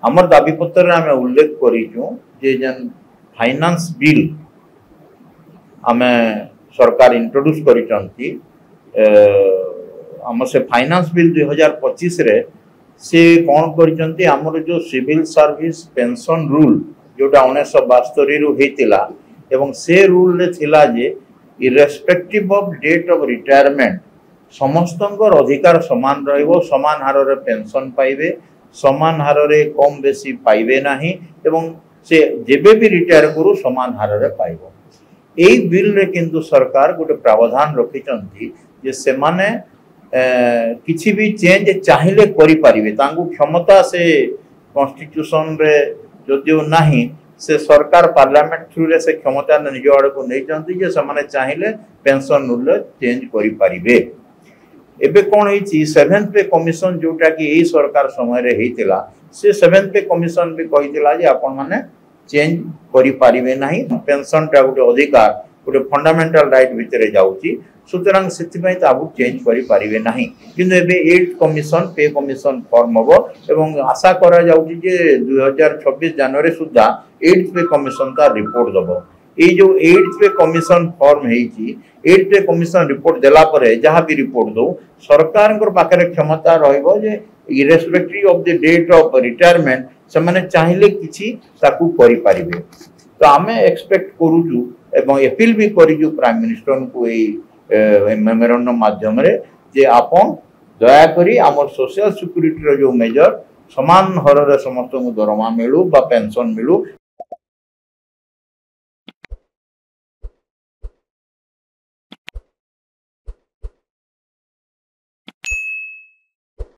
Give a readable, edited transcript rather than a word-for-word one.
आमर दाबी पत्र आम उल्लेख करूँ जे जेन फाइनान्स बिल आम सरकार इंट्रोड्यूस करिसंती आम से फाइनान्स बिल 2025 रे से कौन करिसंती आमर जो सिविल सर्विस पेंशन रूल जोटा 1972 रु हेतिला एवं से रूल रे थिला जे irrespective of date of retirement समस्तंकर अधिकार समान रहिबो समान हार रे पेंशन पाइबे समान हार रे कम बेसी पाइबे नाही एवं से जेबे भी रिटायर करू समान हार रे पाइबो एई बिल रे किंतु सरकार गोटे प्रावधान रखिचंती जे से माने किछि भी चेंज चाहिले करि परिबे तांगु क्षमता से कॉन्स्टिट्यूशन रे जदियो नाही से सरकार पार्लियामेंट थ्रू रे से क्षमता निज आड़ को नहीं चंती जे से माने चाहिले पेंशन रूल चेंज करि परिबे एबे कोन हेची 7th पे कमिशन जोटा कि एई सरकार समय रे हेतिला से 7th पे कमिशन भी कहितिला जे आपण माने चेंज करि परिबे नाही पेंशन टा गोटे अधिकार गोटे फंडामेंटल राइट भितरे जाउची सुतरां सेति पई ताबु चेंज करि परिबे नाही किंतु एबे 8th कमिशन पे कमिशन फॉर्म होबो एवं आशा करा जाउची जे 2026 जनवरी सुद्धा 8th पे कमिशन ता रिपोर्ट दबो ए जो 8th पे कमिशन फॉर्म हेची 8th पे कमिशन रिपोर्ट देला परे जहां भी रिपोर्ट दो सरकार को पाखरे क्षमता रहइबो जे irrespective of the date of retirement से माने चाहिले किछि ताकू करि परिबे तो आमे एक्सपेक्ट करूजु एवं अपील भी करिजु प्राइम मिनिस्टर को ए मेमोरेंडम माध्यम रे जे आपन दया करी हमर सोशल सिक्युरिटी रो जो मेजर समान हर रे समस्त को दरमा मिलू बा पेंशन मिलू